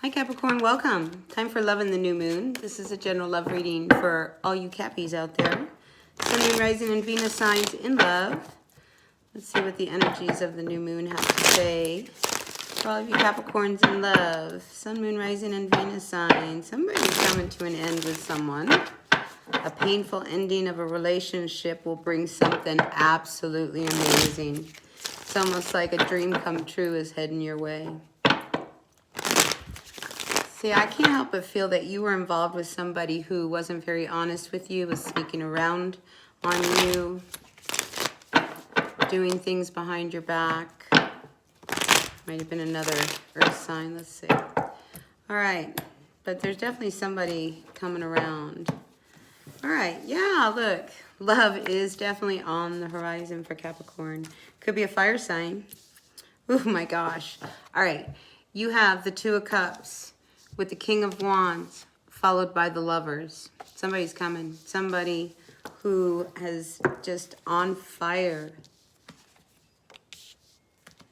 Hi Capricorn, welcome. Time for love in the new moon. This is a general love reading for all you Cappies out there. Sun, Moon, Rising, and Venus signs in love. Let's see what the energies of the new moon have to say. For all of you Capricorns in love, Sun, Moon, Rising, and Venus signs. Somebody's coming to an end with someone. A painful ending of a relationship will bring something absolutely amazing. It's almost like a dream come true is heading your way. See, I can't help but feel that you were involved with somebody who wasn't very honest with you, was sneaking around on you, doing things behind your back. Might have been another earth sign, let's see. All right, but there's definitely somebody coming around. All right, yeah, look, love is definitely on the horizon for Capricorn. Could be a fire sign. Oh my gosh. All right, you have the Two of Cups with the King of Wands, followed by the Lovers. Somebody's coming. Somebody who is just on fire. I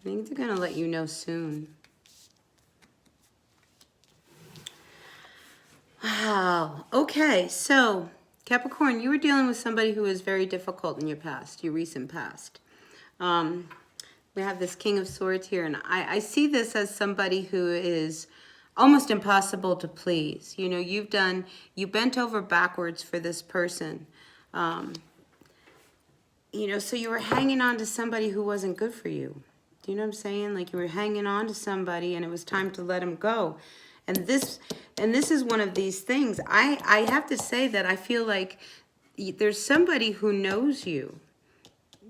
think they're going to let you know soon. Wow. Okay, so Capricorn, you were dealing with somebody who was very difficult in your past, your recent past. We have this King of Swords here, and I see this as somebody who is almost impossible to please. You know, you bent over backwards for this person. You know, so you were hanging on to somebody who wasn't good for you. Do you know what I'm saying? Like you were hanging on to somebody and it was time to let him go. And this is one of these things. I have to say that I feel like there's somebody who knows you,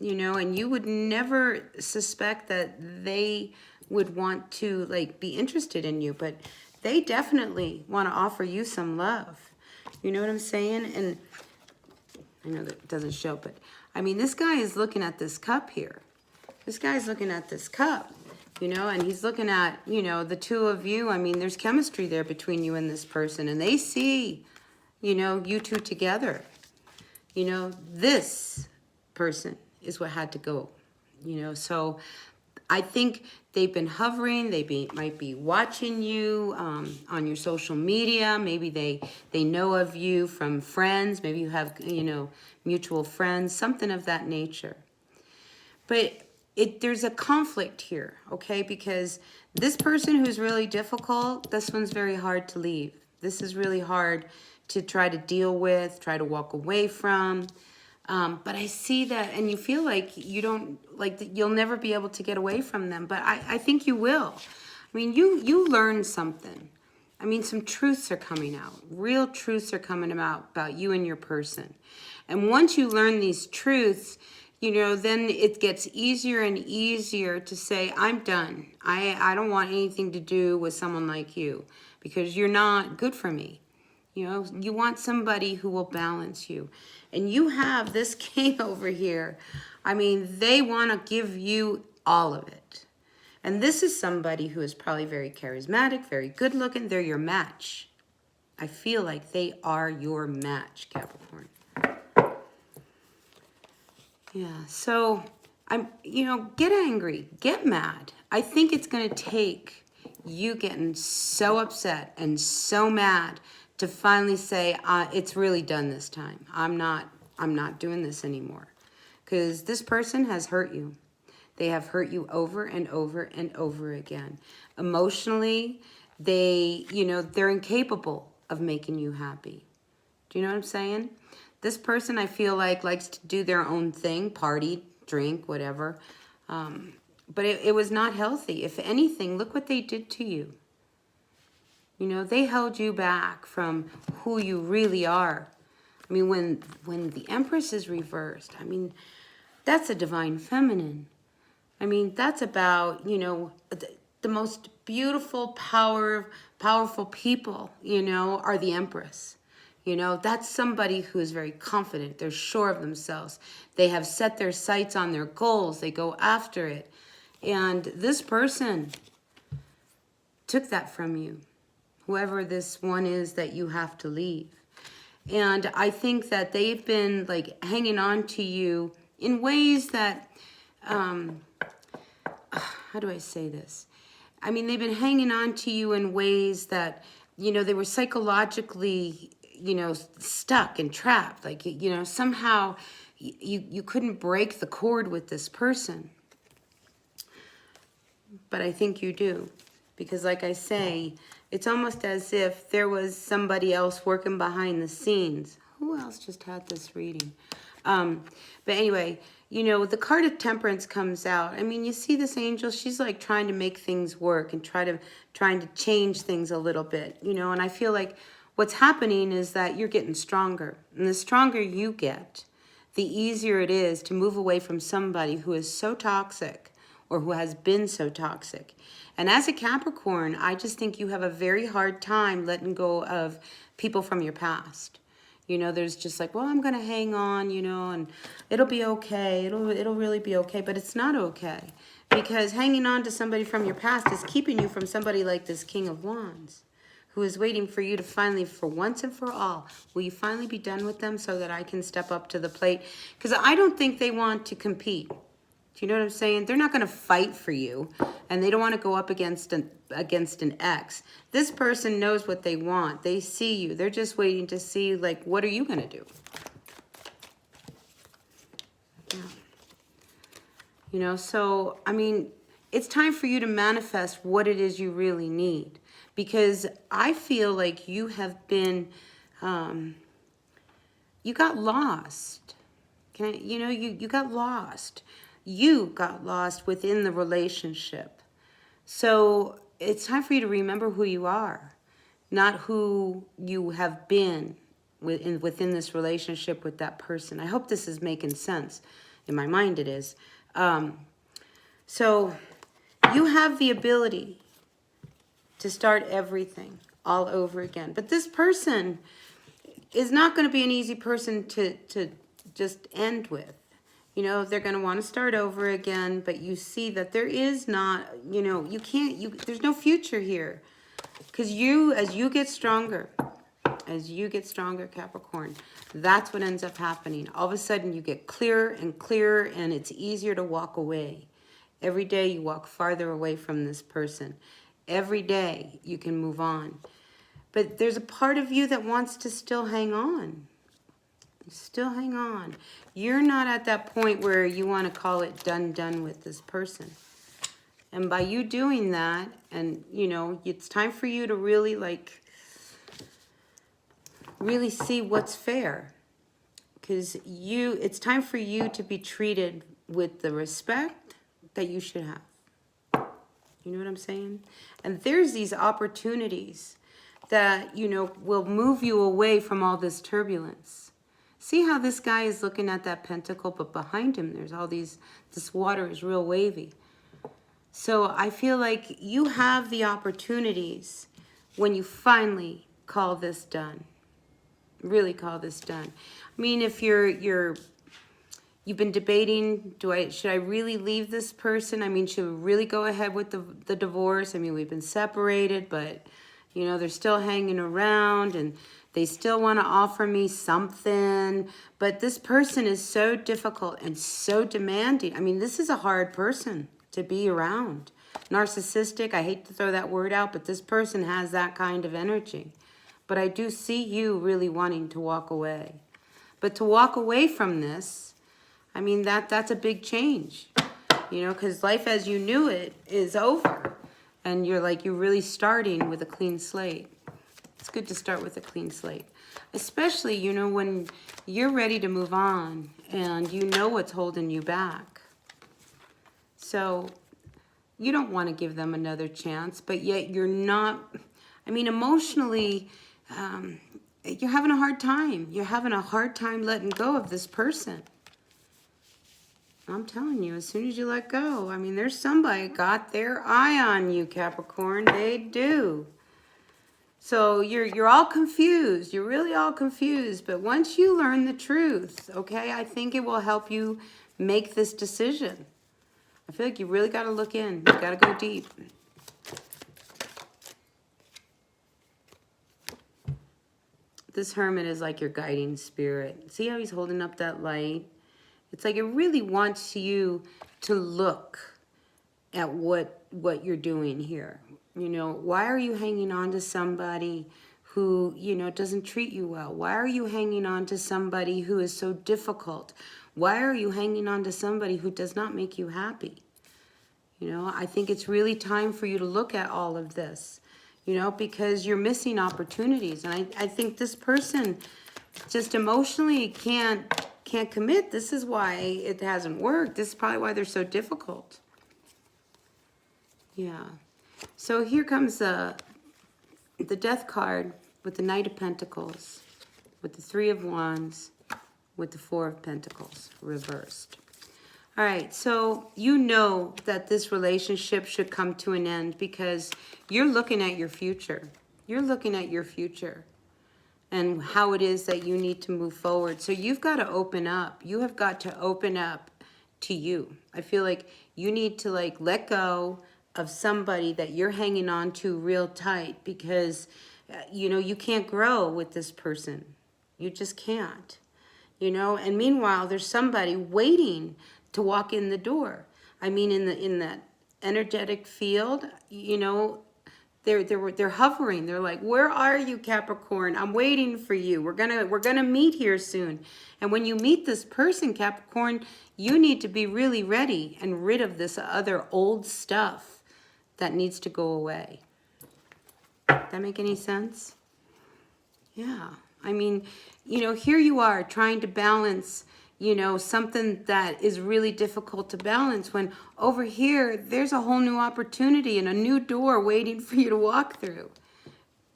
you know, and you would never suspect that they would want to like be interested in you, but they definitely want to offer you some love. You know what I'm saying? And I know that doesn't show, but I mean, this guy is looking at this cup here. This guy's looking at this cup, you know, and he's looking at, you know, the two of you. I mean, there's chemistry there between you and this person, and they see, you know, you two together. You know, this person is what had to go, you know, so I think they've been hovering. Might be watching you on your social media. Maybe they know of you from friends. Maybe you have, you know, mutual friends, something of that nature. But there's a conflict here, okay? Because this person who's really difficult, this one's very hard to leave. This is really hard to try to deal with, try to walk away from. But I see that, and you feel like you don't, like you'll never be able to get away from them. But I think you will. I mean, you learn something. I mean, some truths are coming out. Real truths are coming out about you and your person. And once you learn these truths, you know, then it gets easier and easier to say, I'm done. I don't want anything to do with someone like you because you're not good for me. You know, you want somebody who will balance you. And you have this king over here. I mean, they want to give you all of it. And this is somebody who is probably very charismatic, very good looking. They're your match. I feel like they are your match, Capricorn. Yeah, so you know, get angry, get mad. I think it's going to take you getting so upset and so mad to finally say, it's really done this time. I'm not doing this anymore. Because this person has hurt you. They have hurt you over and over and over again. Emotionally, you know, they're incapable of making you happy. Do you know what I'm saying? This person, I feel like, likes to do their own thing, party, drink, whatever. But it was not healthy. If anything, look what they did to you. You know, they held you back from who you really are. I mean, when the Empress is reversed, I mean, that's a divine feminine. I mean, that's about, you know, the most beautiful, powerful people, you know, are the Empress. You know, that's somebody who is very confident. They're sure of themselves. They have set their sights on their goals. They go after it. And this person took that from you. Whoever this one is that you have to leave. And I think that they've been like hanging on to you in ways that, how do I say this? I mean, they've been hanging on to you in ways that, you know, they were psychologically, you know, stuck and trapped. Like, you know, somehow you couldn't break the cord with this person. But I think you do. Because like I say, it's almost as if there was somebody else working behind the scenes. Who else just had this reading? But anyway, you know, the card of temperance comes out. I mean, you see this angel, she's like trying to make things work and trying to change things a little bit, you know, and I feel like what's happening is that you're getting stronger. And the stronger you get, the easier it is to move away from somebody who is so toxic or who has been so toxic. And as a Capricorn, I just think you have a very hard time letting go of people from your past. You know, there's just like, well, I'm going to hang on, you know, and it'll be okay. It'll really be okay. But it's not okay. Because hanging on to somebody from your past is keeping you from somebody like this King of Wands, who is waiting for you to finally, for once and for all, will you finally be done with them so that I can step up to the plate? Because I don't think they want to compete. Do you know what I'm saying? They're not going to fight for you, and they don't want to go up against an ex. This person knows what they want. They see you. They're just waiting to see, like, what are you going to do? Yeah. You know, so, I mean, it's time for you to manifest what it is you really need. Because I feel like you have been, you got lost. You got lost. You got lost within the relationship. So it's time for you to remember who you are, not who you have been within this relationship with that person. I hope this is making sense. In my mind it is. So you have the ability to start everything all over again. But this person is not going to be an easy person to just end with. You know, they're going to want to start over again, but you see that there is not, you know, there's no future here. Because as you get stronger, Capricorn, that's what ends up happening. All of a sudden, you get clearer and clearer, and it's easier to walk away. Every day, you walk farther away from this person. Every day, you can move on. But there's a part of you that wants to still hang on. Still hang on. You're not at that point where you want to call it done with this person. And by you doing that, and, you know, it's time for you to really, like, really see what's fair. Because it's time for you to be treated with the respect that you should have. You know what I'm saying? And there's these opportunities that, you know, will move you away from all this turbulence. See how this guy is looking at that pentacle, but behind him there's all this water is real wavy. So I feel like you have the opportunities when you finally call this done. Really call this done. I mean, if you've been debating, should I really leave this person? I mean, should we really go ahead with the divorce? I mean, we've been separated, but, you know, they're still hanging around, and they still want to offer me something. But this person is so difficult and so demanding. I mean, this is a hard person to be around. Narcissistic, I hate to throw that word out, but this person has that kind of energy. But I do see you really wanting to walk away. But to walk away from this, I mean, that's a big change. You know, because life as you knew it is over. And you're really starting with a clean slate. It's good to start with a clean slate. Especially, you know, when you're ready to move on and you know what's holding you back. So you don't want to give them another chance, but yet you're not, I mean, emotionally, you're having a hard time. You're having a hard time letting go of this person. I'm telling you, as soon as you let go, I mean, there's somebody got their eye on you, Capricorn. They do. So you're all confused. You're really all confused. But once you learn the truth, okay, I think it will help you make this decision. I feel like you really got to look in. You got to go deep. This Hermit is like your guiding spirit. See how he's holding up that light? It's like it really wants you to look at what you're doing here. You know, why are you hanging on to somebody who, you know, doesn't treat you well? Why are you hanging on to somebody who is so difficult? Why are you hanging on to somebody who does not make you happy? You know, I think it's really time for you to look at all of this, you know, because you're missing opportunities. And I think this person just emotionally can't commit. This is why it hasn't worked. This is probably why they're so difficult. Yeah. So here comes the Death card with the Knight of Pentacles, with the Three of Wands, with the Four of Pentacles reversed. All right, so you know that this relationship should come to an end because you're looking at your future. You're looking at your future and how it is that you need to move forward. So you've got to open up. You have got to open up to you. I feel like you need to like let go of somebody that you're hanging on to real tight because, you know, you can't grow with this person. You just can't, you know. And meanwhile, there's somebody waiting to walk in the door. I mean, in that energetic field, you know, they're hovering. They're like, where are you, Capricorn? I'm waiting for you. We're gonna meet here soon. And when you meet this person, Capricorn, you need to be really ready and rid of this other old stuff that needs to go away. That make any sense? Yeah. I mean, you know, here you are trying to balance, you know, something that is really difficult to balance when over here, there's a whole new opportunity and a new door waiting for you to walk through.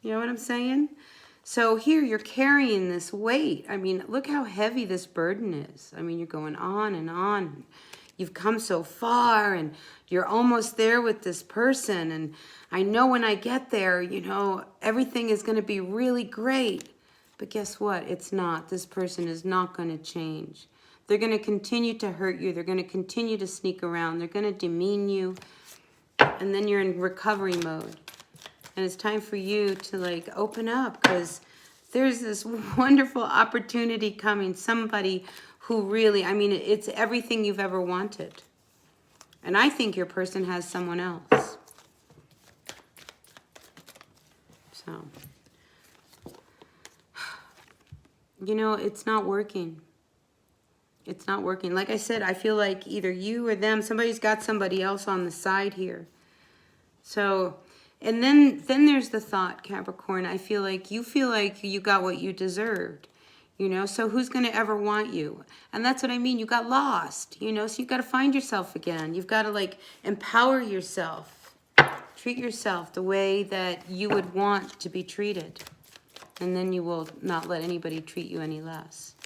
You know what I'm saying? So here you're carrying this weight. I mean, look how heavy this burden is. I mean, you're going on and on. You've come so far and you're almost there with this person. And I know when I get there, you know, everything is going to be really great. But guess what? It's not. This person is not going to change. They're going to continue to hurt you. They're going to continue to sneak around. They're going to demean you. And then you're in recovery mode. And it's time for you to like open up because there's this wonderful opportunity coming. Somebody who really, I mean, it's everything you've ever wanted. And I think your person has someone else. So, you know, it's not working. It's not working. Like I said, I feel like either you or them, somebody's got somebody else on the side here. So, and then there's the thought, Capricorn, I feel like you got what you deserved. You know, so who's going to ever want you? And that's what I mean. You got lost, you know, so you got to find yourself again. You've got to like empower yourself. Treat yourself the way that you would want to be treated. And then you will not let anybody treat you any less.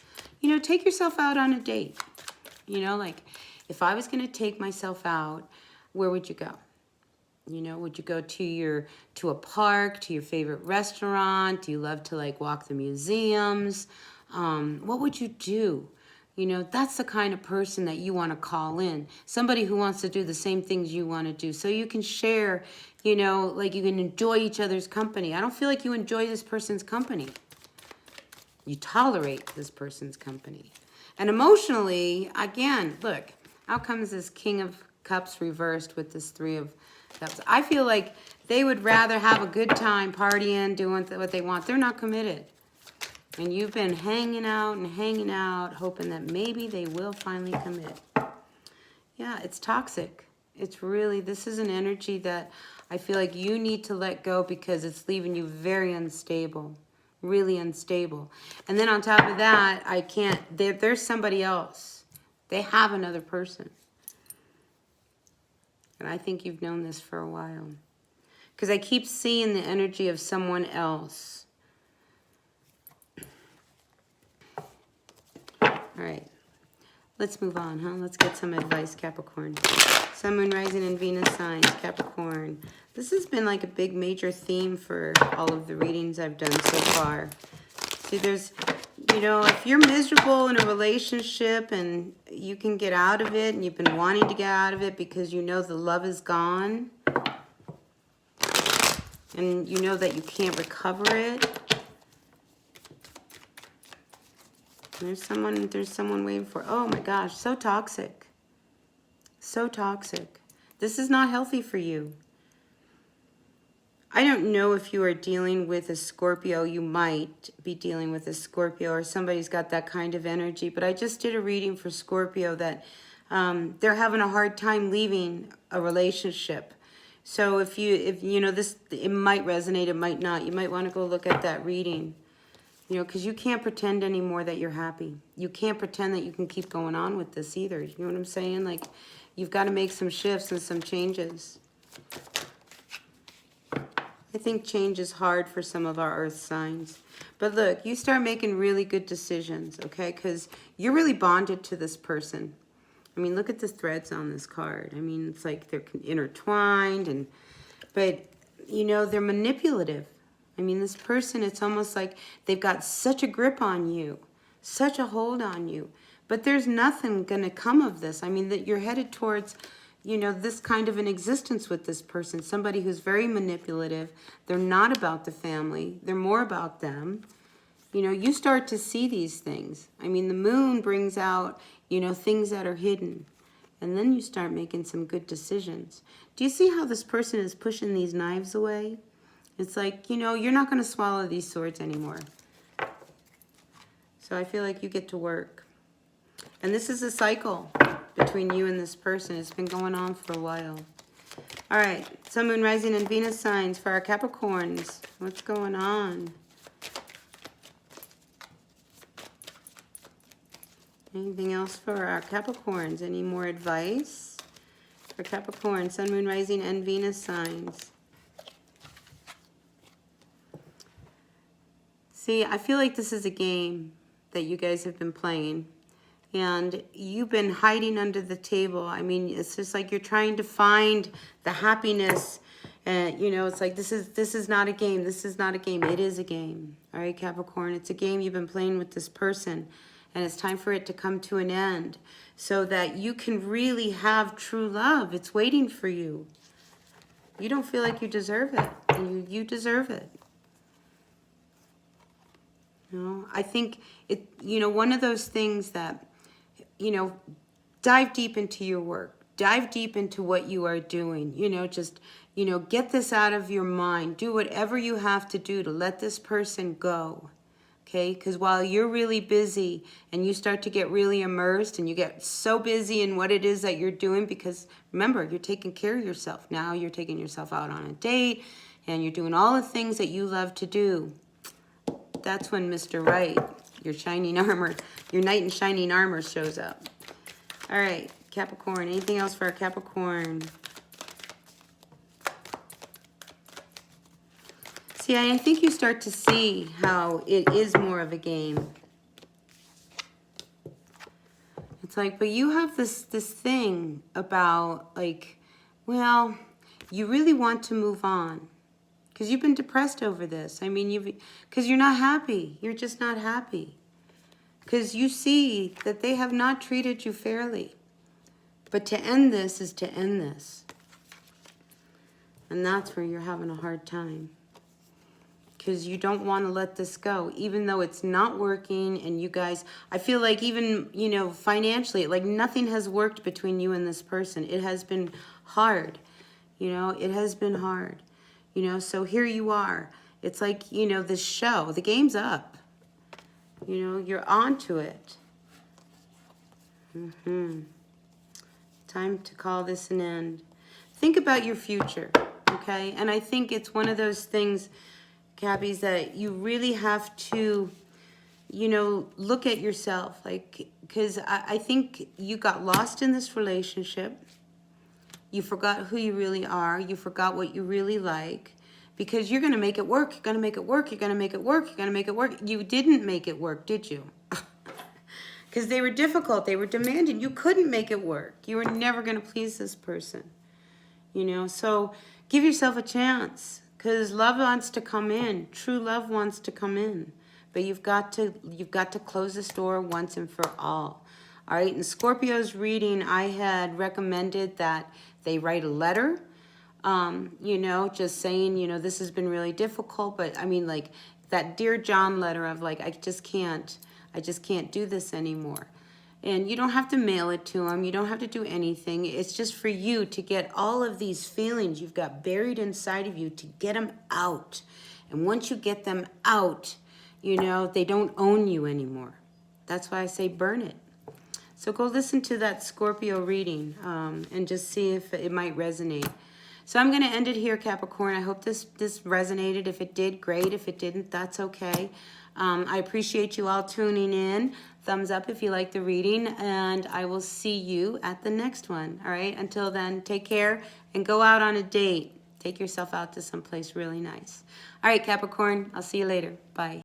You know, take yourself out on a date. You know, like if I was going to take myself out, where would you go? You know, would you go to a park, to your favorite restaurant? Do you love to like walk the museums? What would you do? You know, that's the kind of person that you want to call in. Somebody who wants to do the same things you want to do. So you can share, you know, like you can enjoy each other's company. I don't feel like you enjoy this person's company. You tolerate this person's company. And emotionally, again, look, out comes this King of Cups reversed with this Three of Cups. I feel like they would rather have a good time partying, doing what they want. They're not committed. And you've been hanging out, hoping that maybe they will finally commit. Yeah, it's toxic. It's really, this is an energy that I feel like you need to let go because it's leaving you very unstable, really unstable. And then on top of that, there's somebody else. They have another person. And I think you've known this for a while. Because I keep seeing the energy of someone else. All right, let's move on, huh? Let's get some advice, Capricorn. Sun, Moon, Rising, and Venus signs, Capricorn. This has been like a big major theme for all of the readings I've done so far. See, there's, you know, if you're miserable in a relationship and you can get out of it and you've been wanting to get out of it because you know the love is gone and you know that you can't recover it, there's someone waiting for, oh my gosh, so toxic. So toxic. This is not healthy for you. I don't know if you are dealing with a Scorpio. You might be dealing with a Scorpio, or somebody's got that kind of energy. But I just did a reading for Scorpio that they're having a hard time leaving a relationship. So if you know this, it might resonate, it might not. You might want to go look at that reading. You know, because you can't pretend anymore that you're happy. You can't pretend that you can keep going on with this either. You know what I'm saying? Like, you've got to make some shifts and some changes. I think change is hard for some of our earth signs. But look, you start making really good decisions, okay? Because you're really bonded to this person. I mean, look at the threads on this card. I mean, it's like they're intertwined, but, you know, they're manipulative. I mean, this person, it's almost like they've got such a grip on you, such a hold on you. But there's nothing going to come of this. I mean, that you're headed towards, you know, this kind of an existence with this person. Somebody who's very manipulative. They're not about the family. They're more about them. You know, you start to see these things. I mean, the moon brings out, you know, things that are hidden. And then you start making some good decisions. Do you see how this person is pushing these knives away? It's like, you know, you're not going to swallow these swords anymore. So I feel like you get to work. And this is a cycle between you and this person. It's been going on for a while. All right, Sun, Moon, Rising, and Venus signs for our Capricorns. What's going on? Anything else for our Capricorns? Any more advice for Capricorn, Sun, Moon, Rising, and Venus signs? See, I feel like this is a game that you guys have been playing. And you've been hiding under the table. I mean, it's just like you're trying to find the happiness. And, you know, it's like this is not a game. This is not a game. It is a game. All right, Capricorn. It's a game you've been playing with this person. And it's time for it to come to an end so that you can really have true love. It's waiting for you. You don't feel like you deserve it. And you deserve it. You know, I think it, you know, one of those things that, you know, dive deep into your work. Dive deep into what you are doing. You know, just, you know, get this out of your mind. Do whatever you have to do to let this person go. Okay? Because while you're really busy and you start to get really immersed and you get so busy in what it is that you're doing, because remember, you're taking care of yourself. Now you're taking yourself out on a date and you're doing all the things that you love to do. That's when Mr. Right, your shining armor, your knight in shining armor shows up. All right, Capricorn. Anything else for our Capricorn? See, I think you start to see how it is more of a game. It's like, but you have this thing about, like, well, you really want to move on. Because you've been depressed over this. I mean, because you're not happy. You're just not happy. Because you see that they have not treated you fairly. But to end this is to end this. And that's where you're having a hard time. Because you don't want to let this go. Even though it's not working and you guys, I feel like even, you know, financially, like nothing has worked between you and this person. It has been hard. You know, it has been hard. You know, so here you are. It's like, you know, this show, the game's up. You know, you're on to it. Time to call this an end. Think about your future, okay? And I think it's one of those things, Cappies, that you really have to, you know, look at yourself. Like, because I think you got lost in this relationship. You forgot who you really are. You forgot what you really like. Because you're going to make it work. You're going to make it work. You're going to make it work. You're going to make it work. You didn't make it work, did you? Because they were difficult. They were demanding. You couldn't make it work. You were never going to please this person. You know, so give yourself a chance. Because love wants to come in. True love wants to come in. But you've got to close this door once and for all. All right, in Scorpio's reading, I had recommended that they write a letter, you know, just saying, you know, this has been really difficult, but I mean, like that Dear John letter of like, I just can't do this anymore. And you don't have to mail it to them. You don't have to do anything. It's just for you to get all of these feelings you've got buried inside of you, to get them out. And once you get them out, you know, they don't own you anymore. That's why I say burn it. So go listen to that Scorpio reading and just see if it might resonate. So I'm going to end it here, Capricorn. I hope this resonated. If it did, great. If it didn't, that's okay. I appreciate you all tuning in. Thumbs up if you like the reading, and I will see you at the next one. All right? Until then, take care and go out on a date. Take yourself out to someplace really nice. All right, Capricorn, I'll see you later. Bye.